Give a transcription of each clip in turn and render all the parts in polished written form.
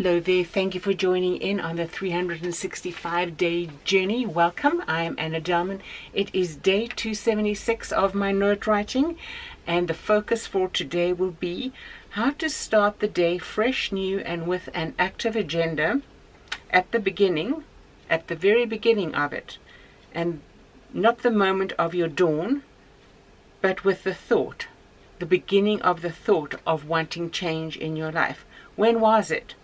Hello there, thank you for joining in on the 365-day journey. Welcome, I am Anna Delman. It is day 276 of my note writing, and the focus for today will be how to start the day fresh, new, and with an active agenda at the very beginning of it, and not the moment of your dawn, but with the beginning of the thought of wanting change in your life. When was it?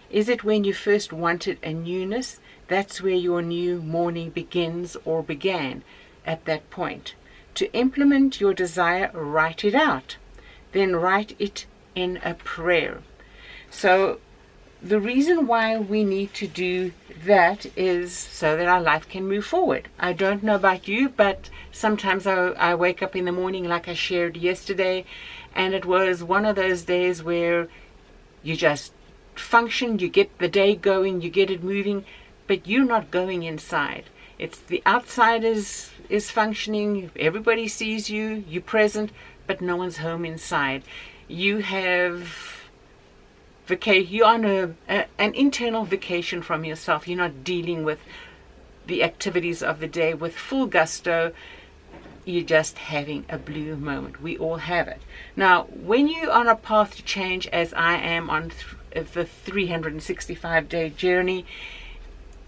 Is it when you first wanted a newness? That's where your new morning begins or began at that point. To implement your desire, write it out. Then write it in a prayer. So the reason why we need to do that is so that our life can move forward. I don't know about you, but sometimes I wake up in the morning like I shared yesterday, and it was one of those days where you just function, you get the day going, you get it moving, but you're not going inside. It's the outside is functioning, everybody sees you, you're present, but no one's home inside. You're on an internal vacation from yourself. You're not dealing with the activities of the day with full gusto. You're just having a blue moment. We all have it. Now, when you're on a path to change, as I am on the 365-day journey,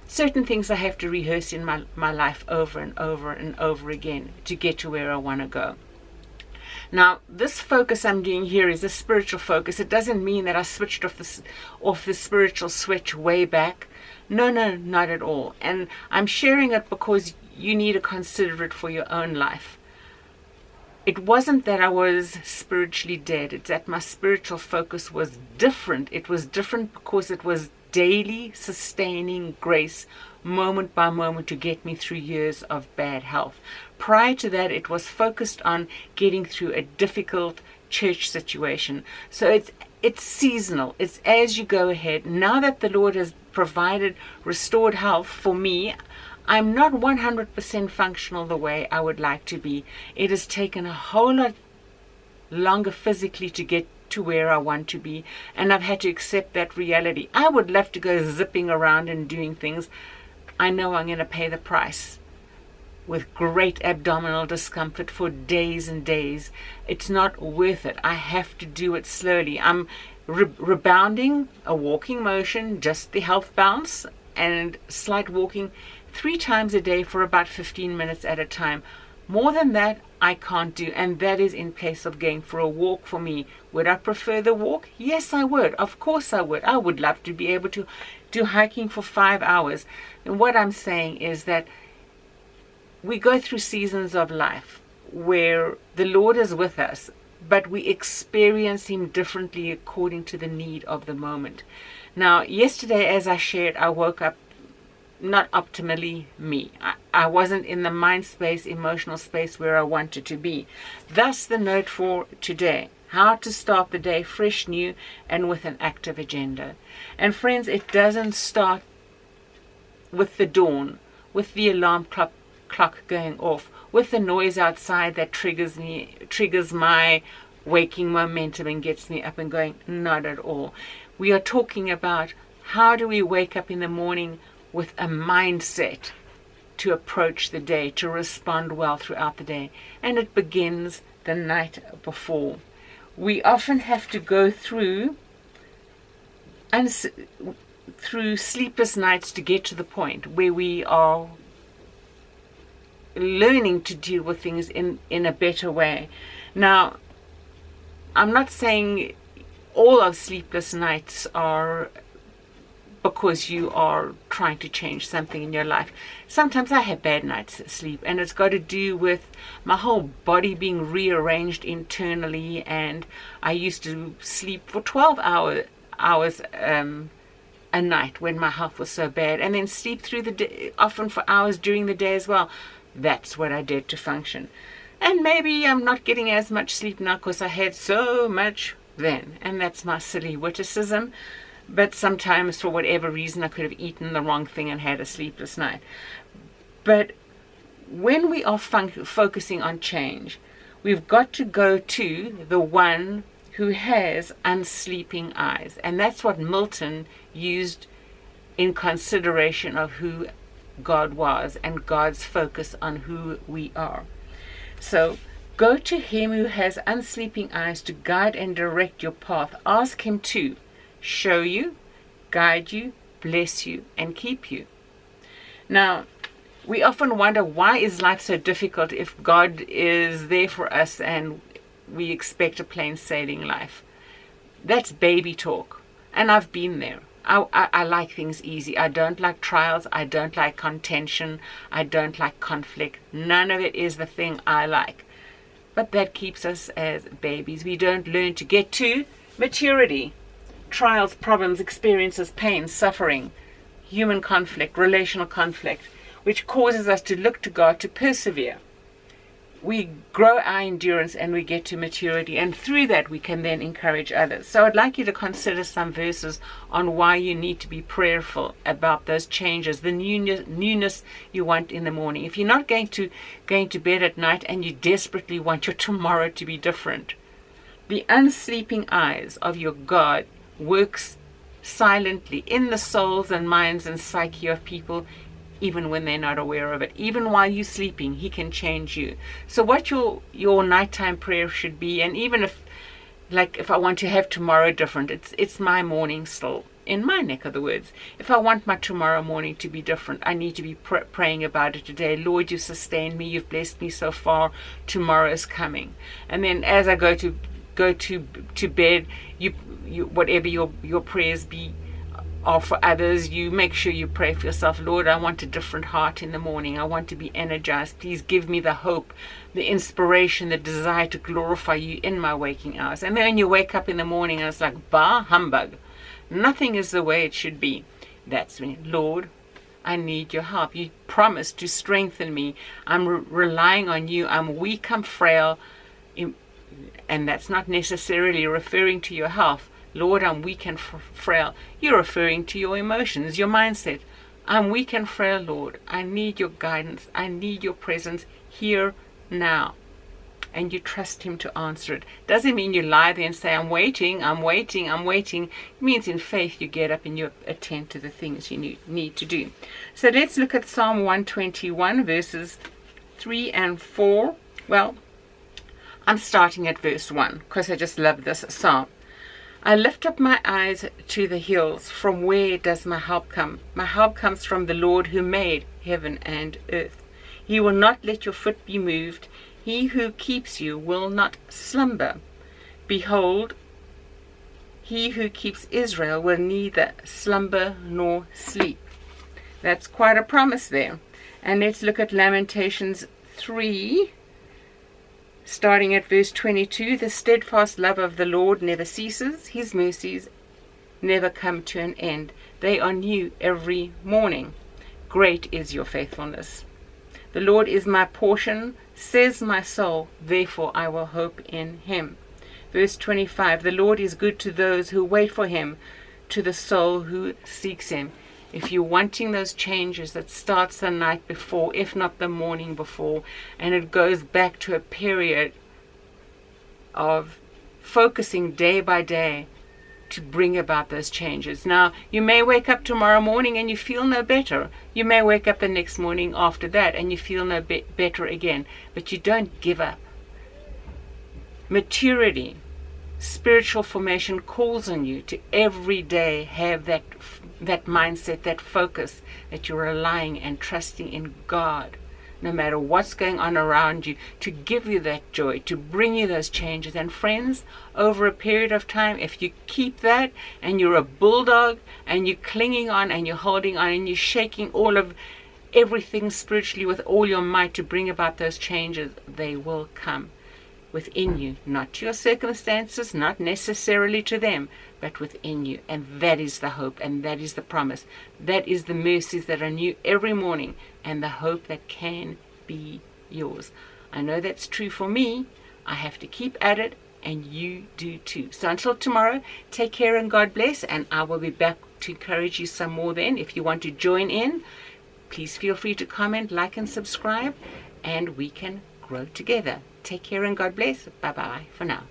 certain things I have to rehearse in my life over and over and over again to get to where I want to go. Now, this focus I'm doing here is a spiritual focus. It doesn't mean that I switched off the spiritual switch way back. No, not at all. And I'm sharing it because you need to consider it for your own life. It wasn't that I was spiritually dead. It's that my spiritual focus was different. It was different because it was daily sustaining grace, moment by moment, to get me through years of bad health. Prior to that, it was focused on getting through a difficult church situation. So it's seasonal. It's as you go ahead. Now that the Lord has provided restored health for me, I'm not 100% functional the way I would like to be. It has taken a whole lot longer physically to get to where I want to be, and I've had to accept that reality. I would love to go zipping around and doing things. I know I'm going to pay the price with great abdominal discomfort for days and days. It's not worth it. I have to do it slowly. I'm rebounding, a walking motion, just the health bounce, and slight walking 3 times a day for about 15 minutes at a time. More than that, I can't do, and that is in place of going for a walk for me. Would I prefer the walk? Yes, I would. Of course I would. I would love to be able to do hiking for 5 hours. And what I'm saying is that we go through seasons of life where the Lord is with us, but we experience Him differently according to the need of the moment. Now, yesterday, as I shared, I woke up not optimally me. I wasn't in the mind space, emotional space where I wanted to be. Thus the note for today: how to start the day fresh, new, and with an active agenda. And friends, it doesn't start with the dawn, with the alarm clock going off, with the noise outside that triggers my waking momentum and gets me up and going. Not at all. We are talking about how do we wake up in the morning with a mindset to approach the day, to respond well throughout the day. And it begins the night before. We often have to go through sleepless nights to get to the point where we are learning to deal with things in a better way. Now, I'm not saying all of sleepless nights are because you are trying to change something in your life. Sometimes I have bad nights sleep, and it's got to do with my whole body being rearranged internally, and I used to sleep for 12 hours a night when my health was so bad, and then sleep through the day, often for hours during the day as well. That's what I did to function. And maybe I'm not getting as much sleep now because I had so much then, and that's my silly witticism. But sometimes, for whatever reason, I could have eaten the wrong thing and had a sleepless night. But when we are focusing on change, we've got to go to the one who has unsleeping eyes. And that's what Milton used in consideration of who God was and God's focus on who we are. So go to him who has unsleeping eyes to guide and direct your path. Ask him to show you, guide you, bless you, and keep you. Now, we often wonder, why is life so difficult if God is there for us and we expect a plain sailing life? That's baby talk. And I've been there. I like things easy. I don't like trials. I don't like contention. I don't like conflict. None of it is the thing I like. But that keeps us as babies. We don't learn to get to maturity. Trials, problems, experiences, pain, suffering, human conflict, relational conflict, which causes us to look to God to persevere. We grow our endurance and we get to maturity, and through that we can then encourage others. So I'd like you to consider some verses on why you need to be prayerful about those changes, the newness you want in the morning. If you're not going to bed at night and you desperately want your tomorrow to be different, the unsleeping eyes of your God works silently in the souls and minds and psyche of people, even when they're not aware of it. Even while you're sleeping, he can change you. So what your nighttime prayer should be, and even if I want to have tomorrow different, it's my morning still, in my neck of the woods. If I want my tomorrow morning to be different, I need to be praying about it today. Lord, you've sustained me, you've blessed me so far, tomorrow is coming. And then as I go to bed, you whatever your prayers are for others, you make sure you pray for yourself. Lord, I want a different heart in the morning. I want to be energized. Please give me the hope, the inspiration, the desire to glorify you in my waking hours. And then when you wake up in the morning and it's like, bah, humbug. Nothing is the way it should be. That's when, Lord, I need your help. You promised to strengthen me. I'm relying on you. I'm weak, I'm frail. And that's not necessarily referring to your health. Lord, I'm weak and frail. You're referring to your emotions, your mindset. I'm weak and frail, Lord. I need your guidance. I need your presence here, now. And you trust him to answer it. Doesn't mean you lie there and say, I'm waiting, I'm waiting, I'm waiting. It means in faith you get up and you attend to the things you need to do. So let's look at Psalm 121, verses 3 and 4. Well, I'm starting at verse 1 because I just love this psalm. I lift up my eyes to the hills. From where does my help come? My help comes from the Lord who made heaven and earth. He will not let your foot be moved. He who keeps you will not slumber. Behold, he who keeps Israel will neither slumber nor sleep. That's quite a promise there. And let's look at Lamentations 3. Starting at verse 22, the steadfast love of the Lord never ceases. His mercies never come to an end. They are new every morning. Great is your faithfulness. The Lord is my portion, says my soul, therefore I will hope in him. Verse 25, the Lord is good to those who wait for him, to the soul who seeks him. If you're wanting those changes, that starts the night before, if not the morning before, and it goes back to a period of focusing day by day to bring about those changes. Now, you may wake up tomorrow morning and you feel no better. You may wake up the next morning after that and you feel no better again, but you don't give up. Maturity, spiritual formation calls on you to every day have that mindset, that focus, that you're relying and trusting in God, no matter what's going on around you, to give you that joy, to bring you those changes. And friends, over a period of time, if you keep that and you're a bulldog and you're clinging on and you're holding on and you're shaking all of everything spiritually with all your might to bring about those changes, they will come within you, not to your circumstances, not necessarily to them, but within you. And that is the hope, and that is the promise. That is the mercies that are new every morning, and the hope that can be yours. I know that's true for me. I have to keep at it, and you do too. So until tomorrow, take care and God bless, and I will be back to encourage you some more then. If you want to join in, please feel free to comment, like, and subscribe, and we can grow together. Take care and God bless. Bye-bye for now.